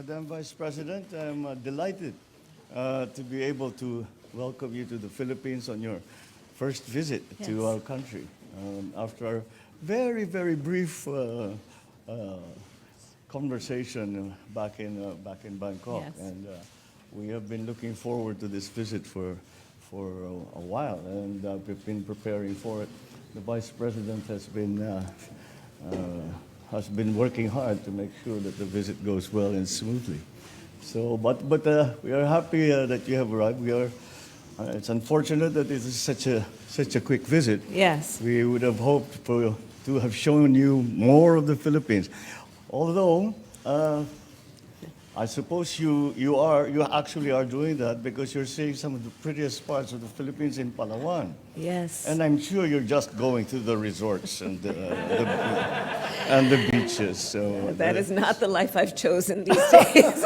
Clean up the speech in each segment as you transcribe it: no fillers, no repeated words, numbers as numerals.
Madam Vice President, I'm delighted to be able to welcome you to the Philippines on your first visit to our country. After our very, very brief conversation back in Bangkok, Yes. and we have been looking forward to this visit for a while, and we've been preparing for it. The Vice President has been working hard to make sure that the visit goes well and smoothly. So, but we are happy that you have arrived. We are. It's unfortunate that it is such a quick visit. Yes. We would have hoped to have shown you more of the Philippines, although I suppose you actually are doing that because you're seeing some of the prettiest parts of the Philippines in Palawan. Yes. And I'm sure you're just going to the resorts and and the beaches. So That is not the life I've chosen these days.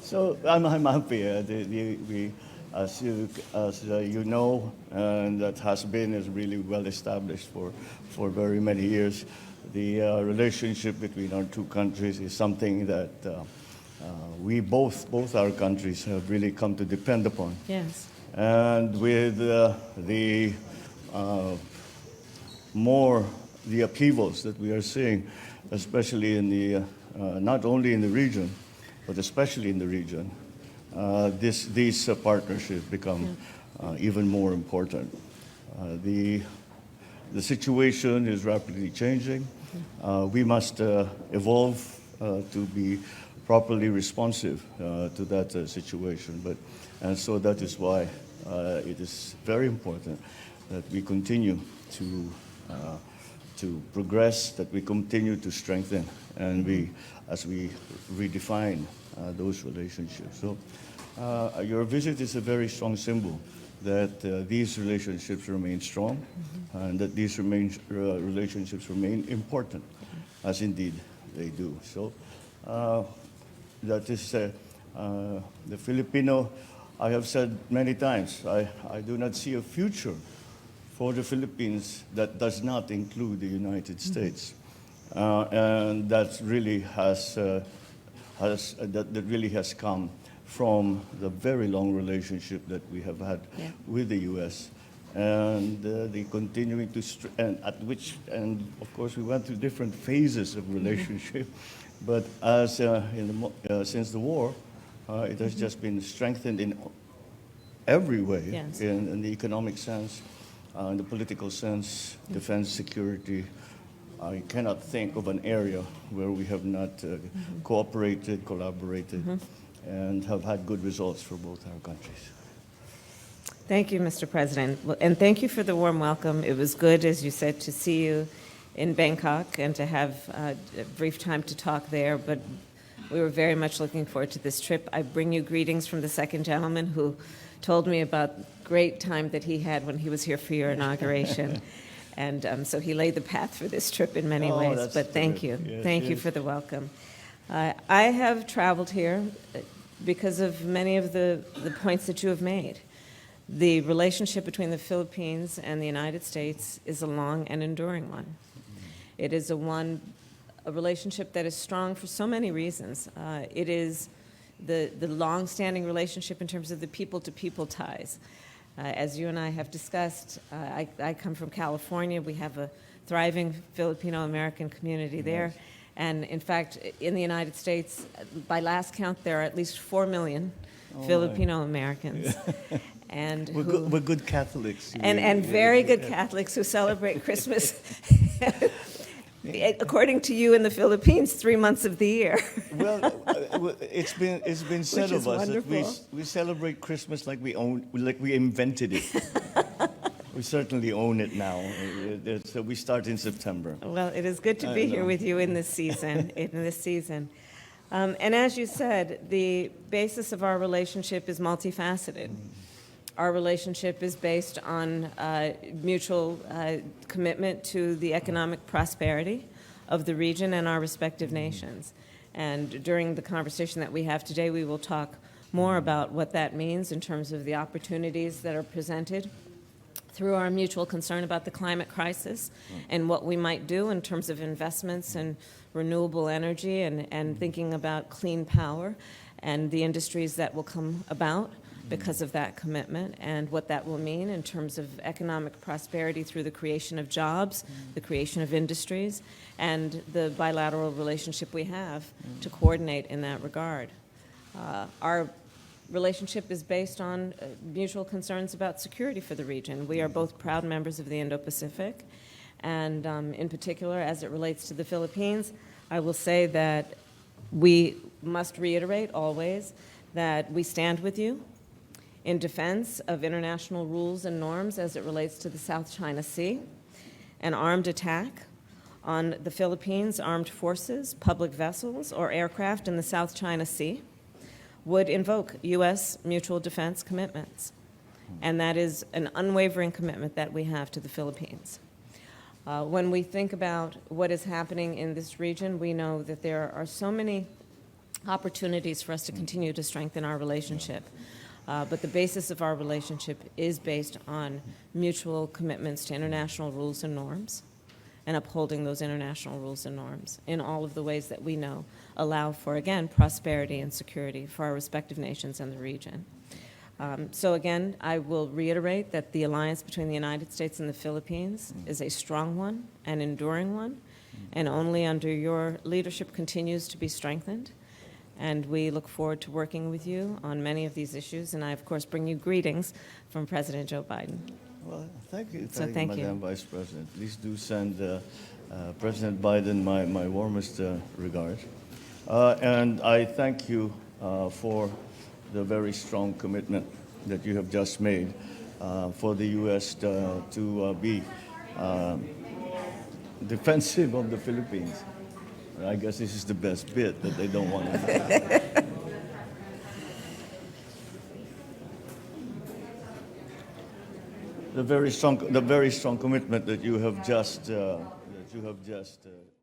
So I'm happy. As you know, and that is really well established for very many years. The relationship between our two countries is something that we both our countries have really come to depend upon. Yes. And with the upheavals that we are seeing, especially in the not only in the region, but especially in the region, these partnerships become even more important. The situation is rapidly changing. We must evolve to be properly responsive to that situation. And so that is why it is very important that we continue to progress, that we continue to strengthen, and as we redefine those relationships. So your visit is a very strong symbol that these relationships remain strong, and that these relationships remain important, as indeed they do. So that is the Filipino. I have said many times, I do not see a future for the Philippines that does not include the United States, and that really has come from the very long relationship that we have had with the U.S. and the continuing to and of course we went through different phases of relationship, but since the war, it has just been strengthened in every way, in the economic sense, in the political sense, defense, security. I cannot think of an area where we have not cooperated, collaborated, and have had good results for both our countries. Thank you, Mr. President. And thank you for the warm welcome. It was good, as you said, to see you in Bangkok and to have a brief time to talk there, but we were very much looking forward to this trip. I bring you greetings from the second gentleman who told me about great time that he had when he was here for your inauguration. And so he laid the path for this trip in many ways, but thank you. Yes, thank you for the welcome. I have traveled here because of many of the points that you have made. The relationship between the Philippines and the United States is a long and enduring one. It is a relationship that is strong for so many reasons. It is the long-standing relationship in terms of the people-to-people ties. As you and I have discussed, I come from California. We have a thriving Filipino-American community there. Yes. And in fact, in the United States, by last count, there are at least 4 million Filipino-Americans. And we're good Catholics. And very good Catholics who celebrate Christmas, according to you in the Philippines, 3 months of the year. Well, it's been said of us that we celebrate Christmas like we invented it. We certainly own it now. We start in September. Well, it is good to be here with you in this season. And as you said, the basis of our relationship is multifaceted. Our relationship is based on mutual commitment to the economic prosperity of the region and our respective nations. And during the conversation that we have today, we will talk more about what that means in terms of the opportunities that are presented through our mutual concern about the climate crisis and what we might do in terms of investments in renewable energy and thinking about clean power and the industries that will come about because of that commitment and what that will mean in terms of economic prosperity through the creation of jobs, the creation of industries, and the bilateral relationship we have to coordinate in that regard. Our relationship is based on mutual concerns about security for the region. We are both proud members of the Indo-Pacific, and in particular, as it relates to the Philippines, I will say that we must reiterate always that we stand with you in defense of international rules and norms as it relates to the South China Sea. An armed attack on the Philippines' armed forces, public vessels, or aircraft in the South China Sea would invoke U.S. mutual defense commitments. And that is an unwavering commitment that we have to the Philippines. When we think about what is happening in this region, we know that there are so many opportunities for us to continue to strengthen our relationship. But the basis of our relationship is based on mutual commitments to international rules and norms and upholding those international rules and norms in all of the ways that we know allow for, again, prosperity and security for our respective nations and the region. So again, I will reiterate that the alliance between the United States and the Philippines is a strong one, an enduring one, and only under your leadership continues to be strengthened. And we look forward to working with you on many of these issues. And I, of course, bring you greetings from President Joe Biden. Well, thank you, Thank you. Madam Vice President. Please do send President Biden my warmest regards. And I thank you for the very strong commitment that you have just made for the U.S. to be defensive of the Philippines. I guess this is the best bit that they don't want to do. The very strong commitment that you have just